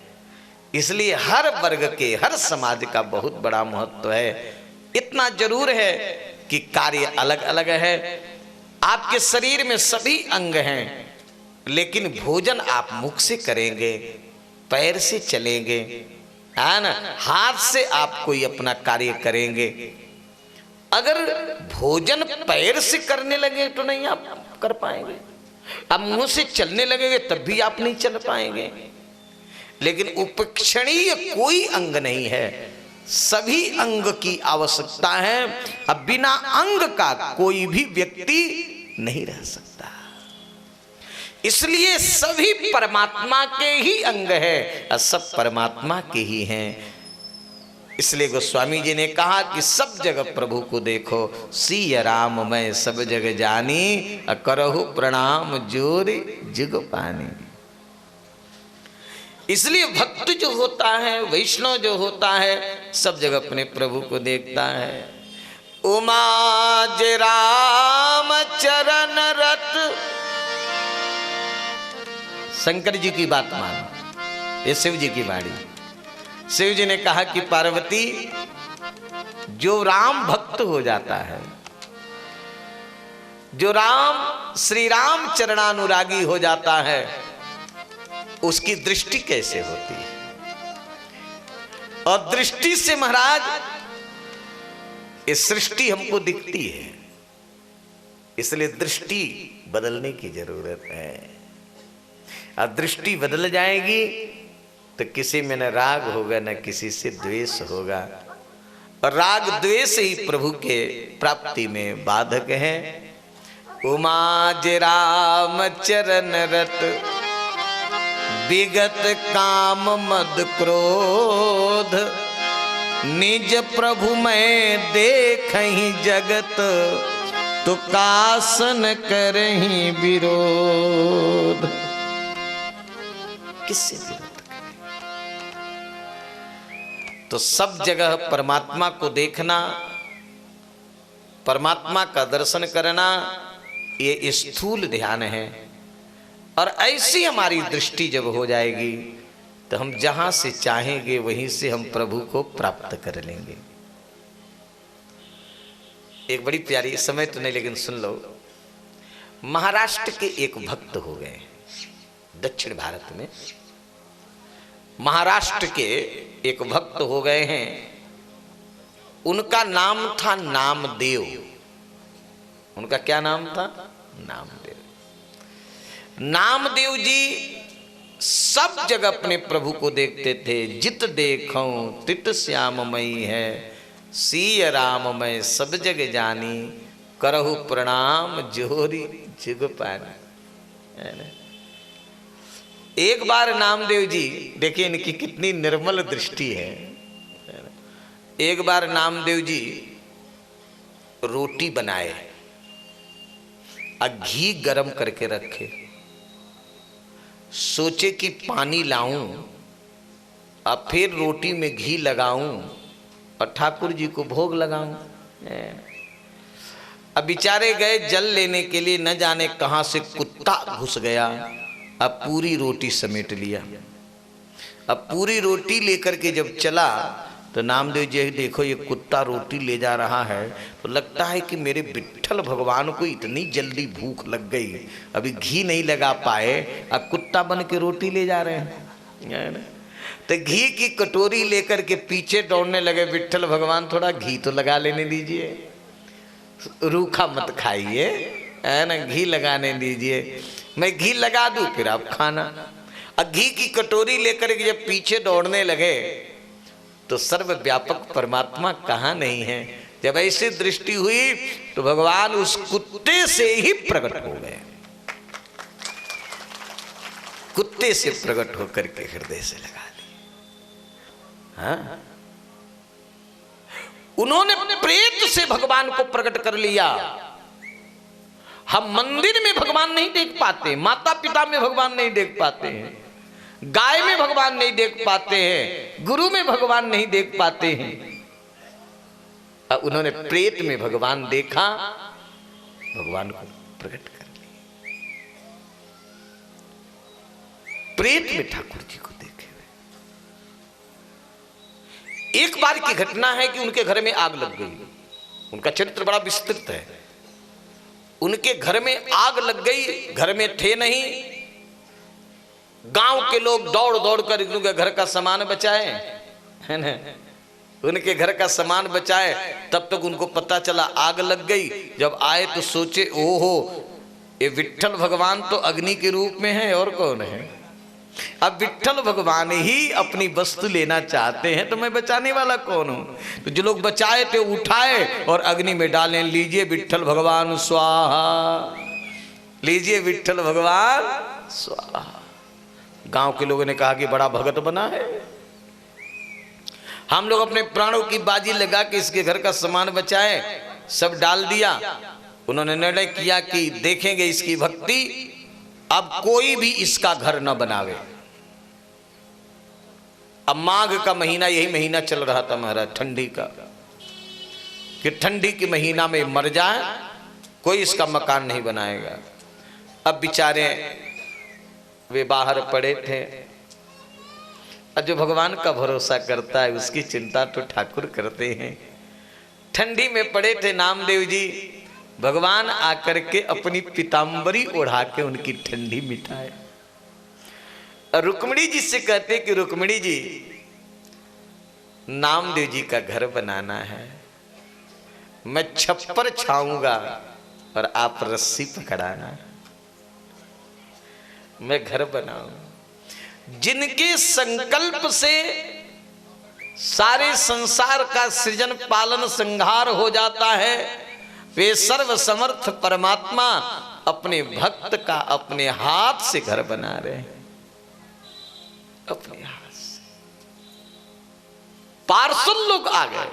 इसलिए हर वर्ग के, हर समाज का बहुत बड़ा महत्व है। इतना जरूर है कि कार्य अलग अलग है। आपके शरीर में सभी अंग हैं, लेकिन भोजन आप मुख से करेंगे, पैर से चलेंगे, है ना, हाथ से आप कोई अपना कार्य करेंगे। अगर भोजन पैर से करने लगे तो नहीं आप कर पाएंगे। अब मुंह से चलने लगेंगे तब भी आप नहीं चल पाएंगे। लेकिन उपेक्षणीय कोई अंग नहीं है, सभी अंग की आवश्यकता है। अब बिना अंग का कोई भी व्यक्ति नहीं रह सकता। इसलिए सभी परमात्मा के ही अंग है और सब परमात्मा के ही हैं। इसलिए गोस्वामी जी ने कहा कि सब जगह प्रभु को देखो, सिय राम मैं सब जग जानी, करहु प्रणाम जोरि जुग पानी। इसलिए भक्त जो होता है, वैष्णव जो होता है, सब जगह अपने प्रभु को देखता है। उमा जे राम चरण रत, शंकर जी की बात मानो, ये शिव जी की वाणी। शिव जी ने कहा कि पार्वती, जो राम भक्त हो जाता है, जो राम श्री राम चरणानुरागी हो जाता है, उसकी दृष्टि कैसे होती है। और दृष्टि से महाराज ये सृष्टि हमको दिखती है। इसलिए दृष्टि बदलने की जरूरत है। अब दृष्टि बदल जाएगी तो किसी में न राग होगा न किसी से द्वेष होगा। और राग द्वेष ही प्रभु के प्राप्ति में बाधक है। उमा जे राम चरण रत विगत काम मद क्रोध, निज प्रभु मैं देखहि जगत, तो कासन करहि विरोध। किससे विरोध करें? तो सब जगह परमात्मा को देखना, परमात्मा का दर्शन करना, ये स्थूल ध्यान है। और ऐसी हमारी दृष्टि जब हो जाएगी तो हम जहां से चाहेंगे वहीं से हम प्रभु को प्राप्त कर लेंगे। एक बड़ी प्यारी, समय तो नहीं लेकिन सुन लो। महाराष्ट्र के एक भक्त हो गए, दक्षिण भारत में महाराष्ट्र के एक भक्त हो गए हैं। उनका नाम था नामदेव। उनका क्या नाम था? नामदेव। नामदेव जी सब जगह अपने प्रभु को देखते थे। जित देखूं तित श्याममयी है, सीय राम मैं सब जग जानी, करहु प्रणाम जोरी जुग पानी। एक बार नामदेव जी, देखिए इनकी कितनी निर्मल दृष्टि है। एक बार नामदेव जी रोटी बनाए और घी गरम करके रखे। सोचे कि पानी लाऊं और फिर रोटी में घी लगाऊं और ठाकुर जी को भोग लगाऊं। अब बेचारे गए जल लेने के लिए, न जाने कहां से कुत्ता घुस गया, अब पूरी रोटी समेट लिया। अब पूरी रोटी लेकर के जब चला तो नामदेव जी देखो ये कुत्ता रोटी ले जा रहा है, तो लगता है कि मेरे विट्ठल भगवान को इतनी जल्दी भूख लग गई, अभी घी नहीं लगा पाए, अब कुत्ता बन के रोटी ले जा रहे हैं। तो घी की कटोरी लेकर के पीछे दौड़ने लगे। विट्ठल भगवान थोड़ा घी तो लगा लेने दीजिए, रूखा मत खाइए, है ना, घी लगाने दीजिए, मैं घी लगा दूं फिर आप खाना। अब घी की कटोरी लेकर के जब पीछे दौड़ने लगे तो सर्वव्यापक परमात्मा कहाँ नहीं है। जब ऐसी दृष्टि हुई तो भगवान उस कुत्ते से ही प्रकट हो गए। कुत्ते से प्रकट होकर के हृदय से लगा ली। हाँ? उन्होंने प्रेत से भगवान को प्रकट कर लिया। हम मंदिर में भगवान नहीं देख पाते, माता पिता में भगवान नहीं देख पाते हैं, गाय में भगवान नहीं देख पाते हैं, गुरु में भगवान नहीं देख पाते हैं। अब उन्होंने प्रेत में भगवान देखा, भगवान को प्रकट कर लिया। प्रेत में ठाकुर जी को देखे हुए। एक बार की घटना है कि उनके घर में आग लग गई। उनका चरित्र बड़ा विस्तृत है। उनके घर में आग लग गई, घर में थे नहीं। गांव के लोग दौड़ दौड़ कर उनके घर का सामान बचाए, है ना, उनके घर का सामान बचाए। तब तक उनको पता चला आग लग गई। जब आए तो सोचे, ओहो ये विट्ठल भगवान तो अग्नि के रूप में है, और कौन है। अब विट्ठल भगवान ही अपनी वस्तु लेना चाहते हैं तो मैं बचाने वाला कौन हूं। तो जो लोग बचाए थे उठाए और अग्नि में डालें, लीजिए विट्ठल भगवान स्वाहा, लीजिए विट्ठल भगवान स्वाहा। गांव के लोगों ने कहा कि बड़ा भगत बना है, हम लोग अपने प्राणों की बाजी लगा के इसके घर का सामान बचाए, सब डाल दिया। उन्होंने निर्णय किया कि देखेंगे इसकी भक्ति, अब कोई भी इसका घर न बनावे। अब माघ का महीना, यही महीना चल रहा था महाराज, ठंडी का, कि ठंडी के महीना में मर जाए, कोई इसका मकान नहीं बनाएगा। अब बेचारे वे बाहर पड़े थे। और जो भगवान का भरोसा करता है उसकी चिंता तो ठाकुर करते हैं। ठंडी में पड़े थे नामदेव जी, भगवान आकर के अपनी पीतांबरी ओढ़ा के उनकी ठंडी मिटाए। रुक्मिणी जी से कहते कि रुक्मिणी जी, नामदेव जी का घर बनाना है, मैं छप्पर छाऊंगा और आप रस्सी पकड़ाना, मैं घर बनाऊं। जिनके संकल्प से सारे संसार का सृजन पालन संहार हो जाता है, वे सर्वसमर्थ परमात्मा अपने भक्त का अपने हाथ से घर बना रहे हैं। अपने हाथ से। पार्षद लोग आ गए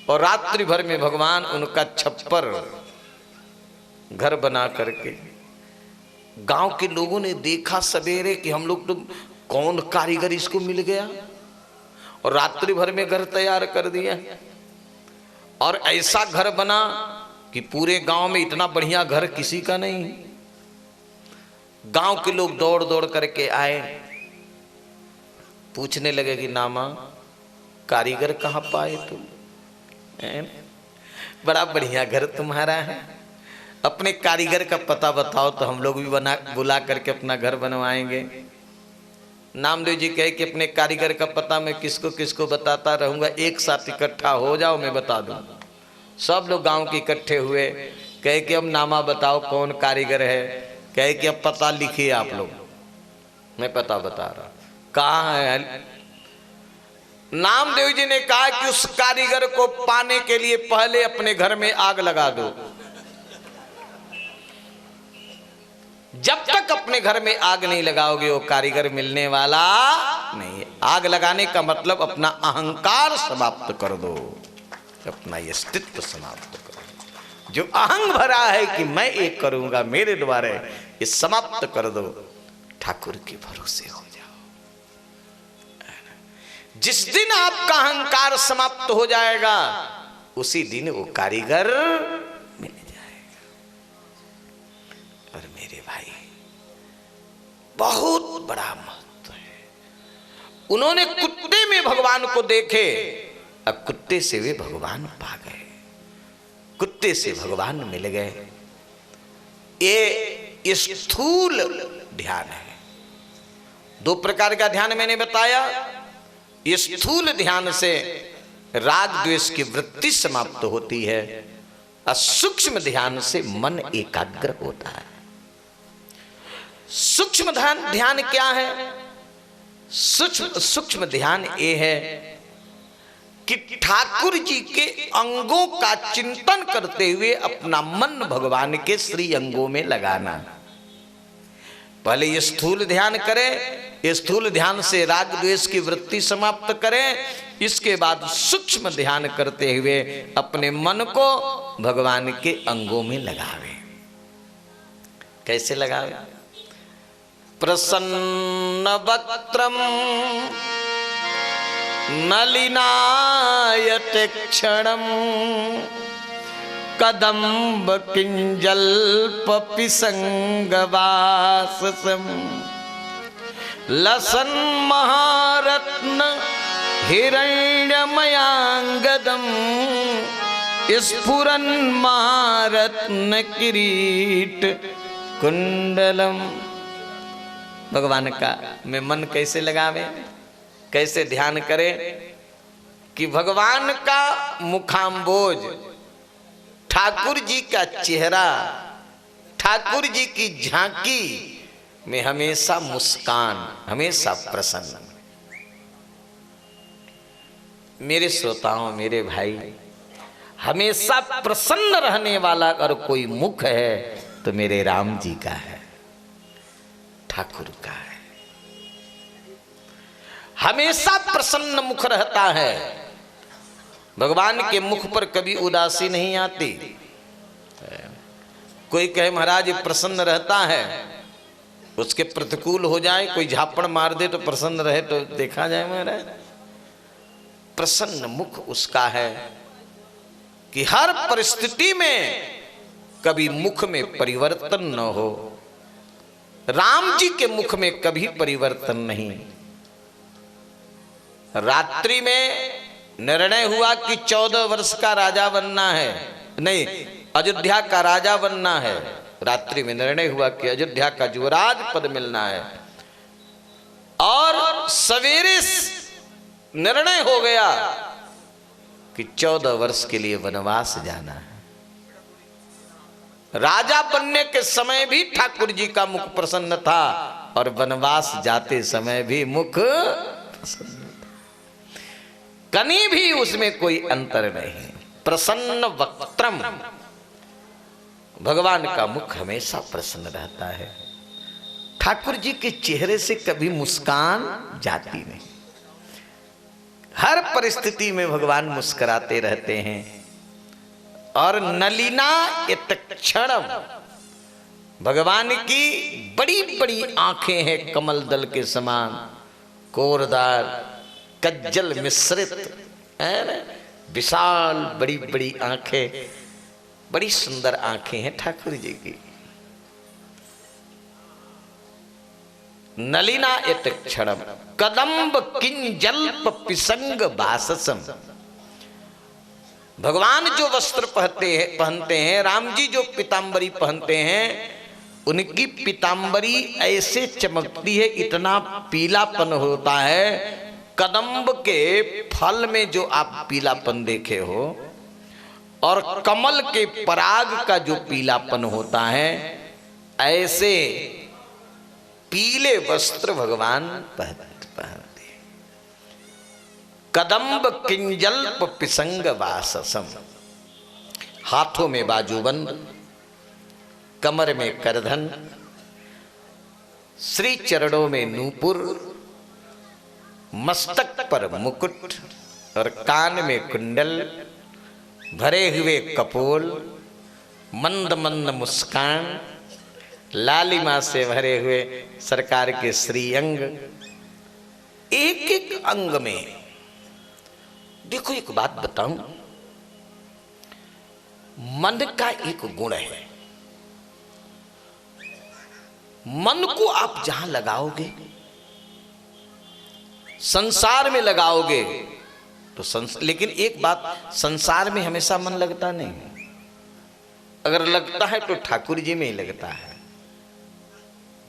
और रात्रि भर में भगवान उनका छप्पर घर बना करके, गांव के लोगों ने देखा सवेरे कि हम लोग तो कौन कारीगर इसको मिल गया, और रात्रि भर में घर तैयार कर दिया। और ऐसा घर बना कि पूरे गांव में इतना बढ़िया घर किसी का नहीं। गांव के लोग दौड़ दौड़ करके आए, पूछने लगे कि नामा कारीगर कहाँ पाए तुम, बड़ा बढ़िया घर तुम्हारा है, अपने कारीगर का पता बताओ तो हम लोग भी बना बुला करके अपना घर बनवाएंगे। नामदेव जी कहे कि अपने कारीगर का पता मैं किसको किसको बताता रहूंगा, एक साथ इकट्ठा हो जाओ मैं बता दूं। सब लोग गांव के इकट्ठे हुए, कहे कि अब नामा बताओ कौन कारीगर है। कहे कि अब पता लिखिए आप लोग, मैं पता बता रहा। कहाँ है? नामदेव जी ने कहा कि उस कारीगर को पाने के लिए पहले अपने घर में आग लगा दो। जब तक अपने घर में आग नहीं लगाओगे वो कारीगर मिलने वाला नहीं। आग लगाने का मतलब अपना अहंकार समाप्त कर दो, अपना ये अस्तित्व समाप्त करो। जो अहंग भरा है कि मैं एक करूंगा मेरे द्वारा, ये समाप्त कर दो। ठाकुर के भरोसे हो जाओ। जिस दिन आपका अहंकार समाप्त हो जाएगा उसी दिन वो कारीगर मिल जाएगा। और मेरे भाई बहुत बड़ा महत्व है। उन्होंने कुत्ते में भगवान को देखे, अब कुत्ते से वे भगवान पा गए, कुत्ते से भगवान मिल गए। ये स्थूल ध्यान है। दो प्रकार का ध्यान मैंने बताया। ये स्थूल ध्यान से राग द्वेष की वृत्ति समाप्त होती है, और सूक्ष्म ध्यान से मन एकाग्र होता है। सूक्ष्म ध्यान क्या है? सूक्ष्म ध्यान ये है कि ठाकुर जी के अंगों का चिंतन करते हुए अपना मन भगवान के श्री अंगों में लगाना। पहले ये स्थूल ध्यान करें, ये स्थूल ध्यान से राग द्वेष की वृत्ति समाप्त करें। इसके बाद सूक्ष्म ध्यान करते हुए अपने मन को भगवान के अंगों में लगावे। कैसे लगावे? प्रसन्न वक्त्रम नलिनायत क्षणम कदम्ब किंजल्प पिसंगवाससम लसन महारत्न हिरण्यमयांगदम स्फुरन महारत्न किरीट कुंडलम। भगवान का में मन कैसे लगावे, कैसे ध्यान करें कि भगवान का मुखाम्बोज, ठाकुर जी का चेहरा, ठाकुर जी की झांकी में हमेशा मुस्कान, हमेशा प्रसन्न। मेरे श्रोताओं, मेरे भाई, हमेशा प्रसन्न रहने वाला अगर कोई मुख है तो मेरे राम जी का है, ठाकुर का है। हमेशा प्रसन्न मुख रहता है। भगवान के मुख पर कभी उदासी नहीं आती। कोई कहे महाराज प्रसन्न रहता है, उसके प्रतिकूल हो जाए, कोई झापड़ मार दे तो प्रसन्न रहे तो देखा जाए महाराज। प्रसन्न मुख उसका है कि हर परिस्थिति में कभी मुख में परिवर्तन न हो। राम जी के मुख में कभी परिवर्तन नहीं। रात्रि में निर्णय हुआ कि 14 वर्ष का राजा बनना है, नहीं अयोध्या का राजा बनना है। रात्रि में निर्णय हुआ कि अयोध्या का युवराज पद मिलना है, और सवेरे निर्णय हो गया कि 14 वर्ष के लिए वनवास जाना है। राजा बनने के समय भी ठाकुर जी का मुख प्रसन्न था, और वनवास जाते समय भी मुख प्रसन्न, कहीं भी उसमें कोई अंतर नहीं। प्रसन्न वक्त्रम, भगवान का मुख हमेशा प्रसन्न रहता है। ठाकुर जी के चेहरे से कभी मुस्कान जाती नहीं। हर परिस्थिति में भगवान मुस्कुराते रहते हैं। और नलिना यत्क्षणम, भगवान की बड़ी बड़ी आंखें हैं कमल दल के समान, कोरदार कज्जल मिश्रित है ना, विशाल बड़ी बड़ी आंखें, बड़ी सुंदर आंखें हैं ठाकुर जी की। नलिना यत्क्षणम कदम्ब किंजल्प पिसंग बाससम। भगवान जो वस्त्र पहनते हैं, राम जी जो पीतांबरी पहनते हैं, उनकी पीतांबरी ऐसे चमकती है, इतना पीलापन होता है। कदम्ब के फल में जो आप पीलापन देखे हो और कमल के पराग का जो पीलापन होता है, ऐसे पीले वस्त्र भगवान पहनते। कदम्ब किंजल्प पिसंग वाससम, हाथों में बाजूबंद, कमर में करधन, श्री चरणों में नूपुर, मस्तक पर मुकुट और कान में कुंडल, भरे हुए कपोल, मंद मंद मुस्कान, लालिमा से भरे हुए सरकार के श्रीअंग। एक एक अंग में देखो, एक बात बताऊं, मन का एक गुण है। मन को आप जहां लगाओगे, संसार में लगाओगे तो लेकिन एक बात, संसार में हमेशा मन लगता नहीं। अगर लगता है तो ठाकुर जी में ही लगता है।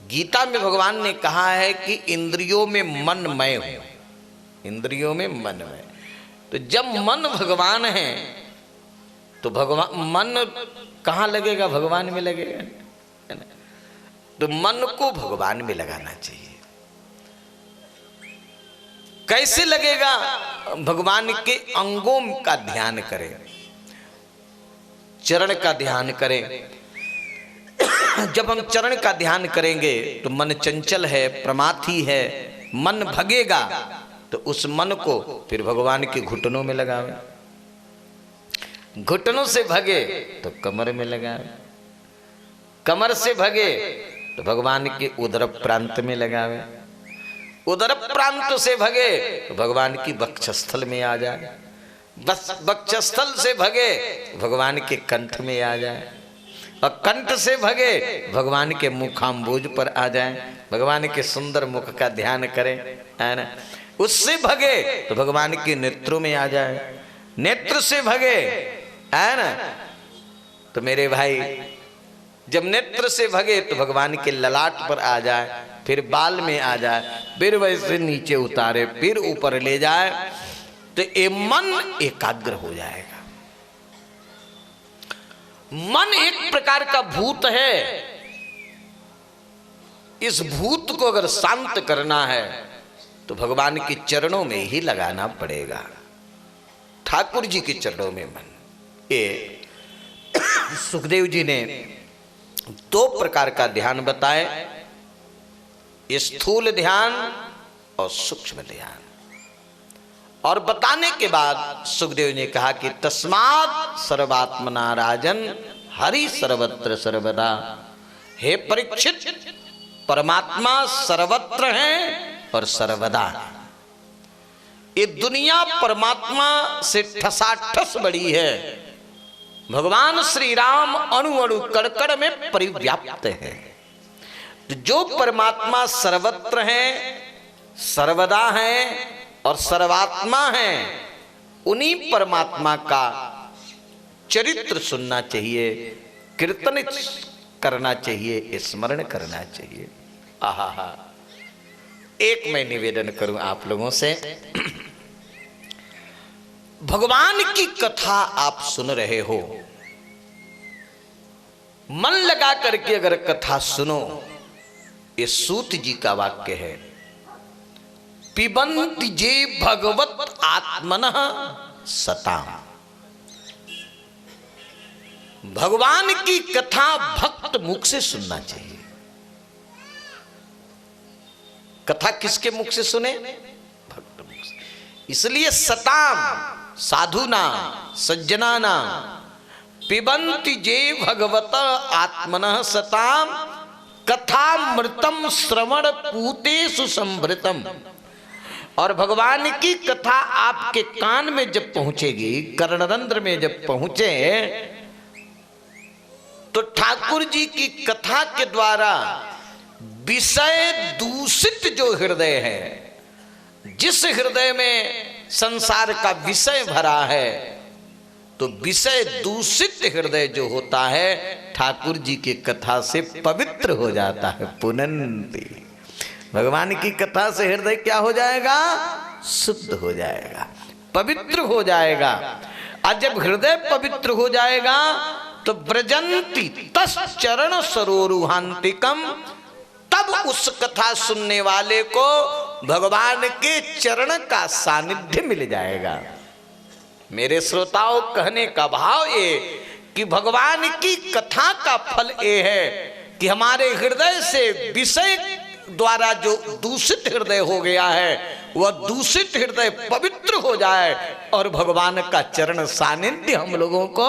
गीता में भगवान ने कहा है कि इंद्रियों में मनमय हो, इंद्रियों में मनमय। तो जब मन भगवान है तो भगवान, मन कहाँ लगेगा? भगवान में लगेगा, है ना? तो मन को भगवान में लगाना चाहिए। कैसे लगेगा? भगवान के अंगों का ध्यान करें, चरण का ध्यान करें। जब हम चरण का ध्यान करेंगे तो मन चंचल है, प्रमाथी है, मन भगेगा तो उस मन को फिर भगवान के घुटनों में लगावे, घुटनों से भगे तो कमर में लगावे, कमर से भगे तो भगवान के उदर प्रांत में लगावे, उदर प्रांत से भगे तो भगवान की वक्षस्थल में आ जाए, बस वक्षस्थल से भगे भगवान के कंठ में आ जाए, और कंठ से भगे भगवान के मुखाम्बोज पर आ जाए, भगवान के सुंदर मुख का ध्यान करें, है ना? उससे भगे तो भगवान के नेत्रों में आ जाए, नेत्र से भगे, है ना? तो मेरे भाई, जब नेत्र से भगे तो भगवान के ललाट पर आ जाए, फिर बाल में आ जाए, फिर वैसे नीचे उतारे, फिर ऊपर ले जाए, तो ये मन एकाग्र हो जाएगा। मन एक प्रकार का भूत है। इस भूत को अगर शांत करना है तो भगवान के चरणों में ही लगाना पड़ेगा, ठाकुर जी के चरणों में मन। ये सुखदेव जी ने दो प्रकार का ध्यान बताए, स्थूल ध्यान और सूक्ष्म ध्यान। और बताने के बाद सुखदेव ने कहा कि तस्मात् सर्वात्मना राजन हरि सर्वत्र सर्वदा। हे परीक्षित, परमात्मा सर्वत्र है और सर्वदा है। ये दुनिया परमात्मा से ठसाठस बड़ी है। भगवान श्री राम अणु अणु कण कण में परिव्याप्त है। तो जो परमात्मा सर्वत्र है, सर्वदा है और सर्वात्मा है, उन्हीं परमात्मा का चरित्र सुनना चाहिए, कीर्तन करना चाहिए, स्मरण करना चाहिए। आहा, एक मैं निवेदन करूं आप लोगों से, भगवान की कथा आप सुन रहे हो, मन लगा करके अगर कथा सुनो, ये सूत जी का वाक्य है, पिबन्ति जे भगवत आत्मनः सताम। भगवान की कथा भक्त मुख से सुनना चाहिए। कथा किसके मुख से सुने? भक्त मुख से। इसलिए सताम साधुना सज्जनाना पिबंति जे भगवत आत्मनः सताम कथामृतम श्रवण पूतेषु संभृतम। और भगवान की कथा आपके कान में जब पहुंचेगी, कर्णरंध्र में जब पहुंचे, तो ठाकुर जी की कथा के द्वारा विषय दूषित जो हृदय है, जिस हृदय में संसार का विषय भरा है, तो विषय दूषित हृदय जो होता है ठाकुर जी की कथा से पवित्र हो जाता है। पुनन्ति, भगवान की कथा से हृदय क्या हो जाएगा? शुद्ध हो जाएगा, पवित्र हो जाएगा। और जब हृदय पवित्र हो जाएगा तो ब्रजंती तस् चरण सरोरुहांतिकम, तब उस कथा सुनने वाले को भगवान के चरण का सानिध्य मिल जाएगा। मेरे श्रोताओं, कहने का भाव ये कि भगवान की कथा का फल ये है कि हमारे हृदय से विषय द्वारा जो दूषित हृदय हो गया है, वह दूषित हृदय पवित्र हो जाए और भगवान का चरण सानिध्य हम लोगों को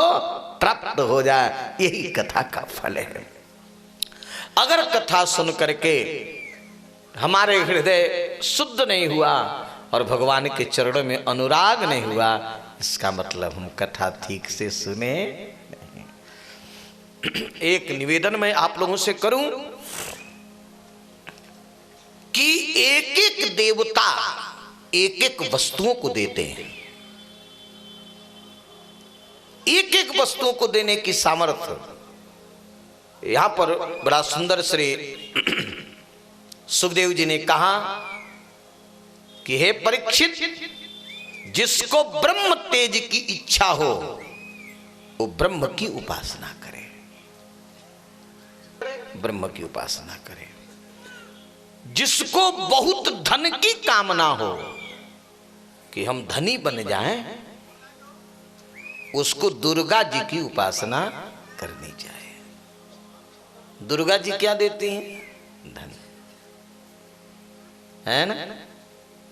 प्राप्त हो जाए। यही कथा का फल है। अगर कथा सुन करके हमारे हृदय शुद्ध नहीं हुआ और भगवान के चरणों में अनुराग नहीं हुआ, इसका मतलब हम कथा ठीक से सुने नहीं। एक निवेदन मैं आप लोगों से करूं कि एक एक देवता एक एक वस्तुओं को देते हैं। एक एक वस्तुओं को देने की सामर्थ्य यहां पर बड़ा सुंदर श्री सुखदेव जी ने कहा कि हे परीक्षित, जिसको ब्रह्म तेज की इच्छा हो वो ब्रह्म की उपासना करे, ब्रह्म की उपासना करे। जिसको बहुत धन की कामना हो कि हम धनी बन जाएं, उसको दुर्गा जी की उपासना करनी चाहिए। दुर्गा जी क्या देती हैं? धन, है ना?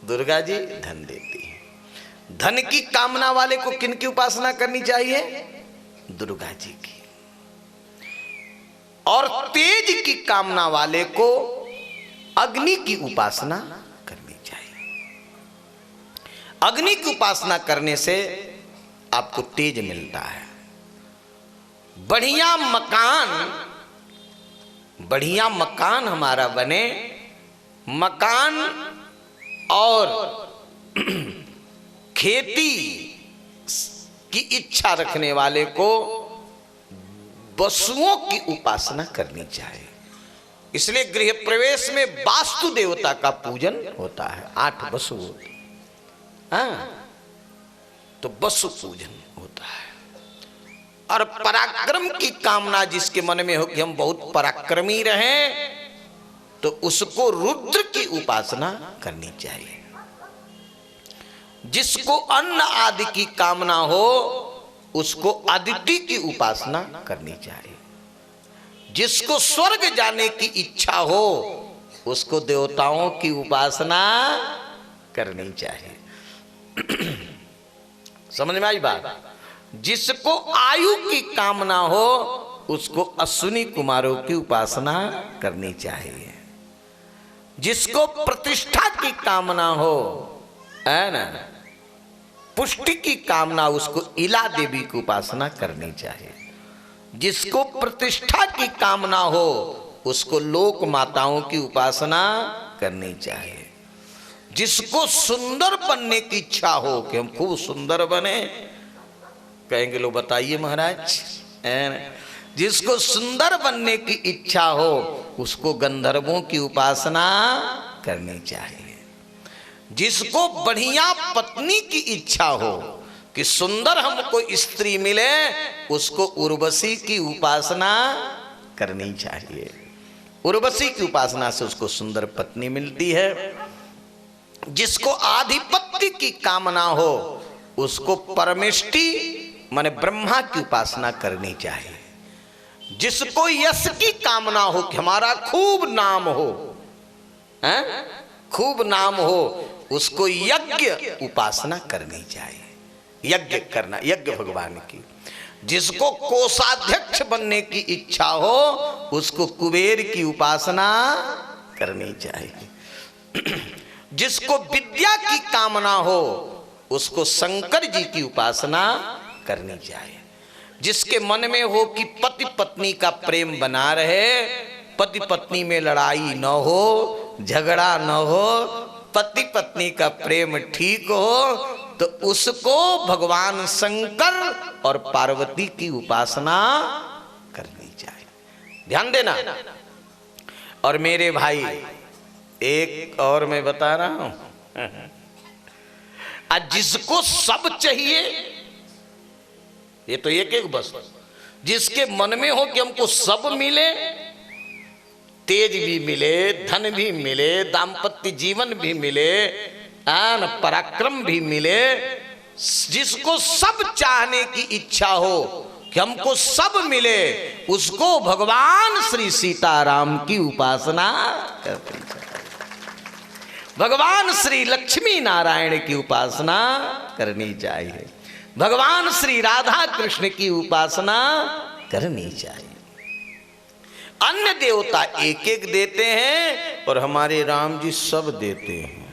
दुर्गा जी धन देती है। धन की कामना वाले को किन की उपासना करनी चाहिए? दुर्गा जी की। और तेज की कामना वाले को अग्नि की उपासना करनी चाहिए। अग्नि की उपासना करने से आपको तेज मिलता है। बढ़िया मकान हमारा बने, मकान और खेती की इच्छा रखने वाले को वसुओं की उपासना करनी चाहिए। इसलिए गृह प्रवेश में वास्तु देवता का पूजन होता है। 8 वसु होते, हाँ, तो वसु पूजन होता है। और पराक्रम की कामना जिसके मन में हो कि हम बहुत पराक्रमी रहें, तो उसको रुद्र की उपासना करनी चाहिए। जिसको अन्न आदि की कामना हो उसको अदिति की उपासना करनी चाहिए। जिसको स्वर्ग जाने की इच्छा हो उसको देवताओं की उपासना करनी चाहिए। समझ में आई बात? जिसको आयु की कामना हो उसको अश्विनी कुमारों की उपासना करनी चाहिए। जिसको प्रतिष्ठा की कामना हो, है ना, पुष्टि की कामना, उसको इला देवी की उपासना करनी चाहिए। जिसको प्रतिष्ठा की कामना हो उसको लोक माताओं की उपासना करनी चाहिए। जिसको सुंदर बनने की इच्छा हो कि हम खूब सुंदर बने, कहेंगे लोग बताइए महाराज, जिसको सुंदर बनने की इच्छा हो उसको गंधर्वों की उपासना करनी चाहिए। जिसको बढ़िया पत्नी की इच्छा हो कि सुंदर हमको स्त्री मिले, उसको उर्वशी की उपासना करनी चाहिए। उर्वशी की उपासना से उसको सुंदर पत्नी मिलती है। जिसको आधिपत्य की कामना हो उसको परमेष्टि माने ब्रह्मा की उपासना करनी चाहिए। जिसको यश की कामना हो कि हमारा खूब नाम हो, हैं? खूब नाम हो, उसको यज्ञ उपासना करनी चाहिए। यज्ञ करना, यज्ञ भगवान की। जिसको कोषाध्यक्ष बनने की इच्छा हो उसको कुबेर की उपासना करनी चाहिए। जिसको विद्या की कामना हो उसको शंकर जी की उपासना करनी चाहिए। जिसके मन में हो कि पति पत्नी का प्रेम बना रहे, पति पत्नी में लड़ाई न हो, झगड़ा न हो, पति पत्नी का प्रेम ठीक हो, तो उसको भगवान शंकर और पार्वती की उपासना करनी चाहिए। ध्यान देना। और मेरे भाई एक और मैं बता रहा हूं, आज जिसको सब चाहिए, ये तो एक एक बस, जिसके मन में हो कि हमको सब मिले, तेज भी मिले, धन भी मिले, दाम्पत्य जीवन भी मिले, पराक्रम भी मिले, जिसको सब चाहने की इच्छा हो कि हमको सब मिले, उसको भगवान श्री सीताराम की उपासना करनी चाहिए। भगवान श्री लक्ष्मी नारायण की उपासना करनी चाहिए। भगवान श्री राधा कृष्ण की उपासना करनी चाहिए। अन्य देवता एक एक देते हैं और हमारे राम जी सब देते हैं।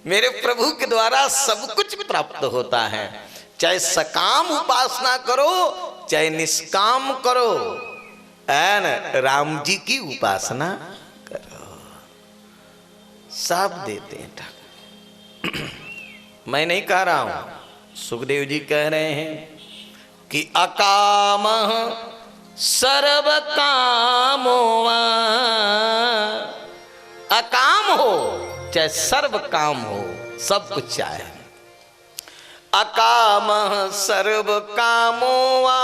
मेरे प्रभु के द्वारा सब कुछ प्राप्त होता है। चाहे सकाम उपासना करो चाहे निष्काम करो, राम जी की उपासना करो, सब देते हैं ठाकुर। मैं नहीं कह रहा हूं, सुखदेव जी कह रहे हैं कि अकाम सर्व कामो, अकाम हो चाहे सर्व काम हो, सब कुछ चाहे। अकाम सर्व कामो वा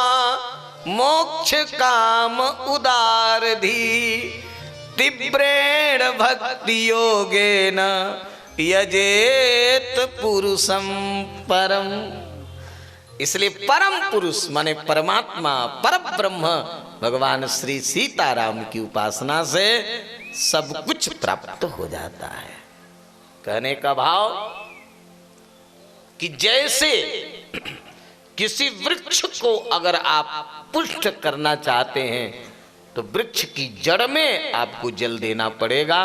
मोक्ष काम उदार धी, तीव्रेण भक्ति योगेन यजेत पुरुषम परम। इसलिए परम पुरुष माने परमात्मा, परम ब्रह्म भगवान श्री सीताराम की उपासना से सब कुछ प्राप्त हो जाता है। कहने का भाव कि जैसे किसी वृक्ष को अगर आप पुष्ट करना चाहते हैं तो वृक्ष की जड़ में आपको जल देना पड़ेगा,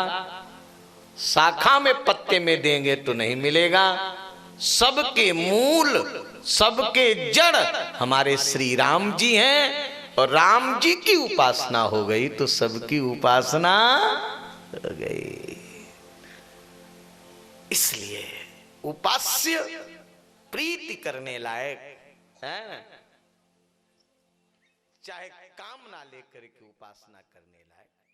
शाखा में पत्ते में देंगे तो नहीं मिलेगा। सबके मूल, सबके जड़ हमारे श्री राम जी हैं, और राम जी की उपासना हो गई तो सबकी उपासना हो गई। इसलिए उपास्य प्रीति करने लायक है, चाहे कामना लेकर के उपासना करने लायक।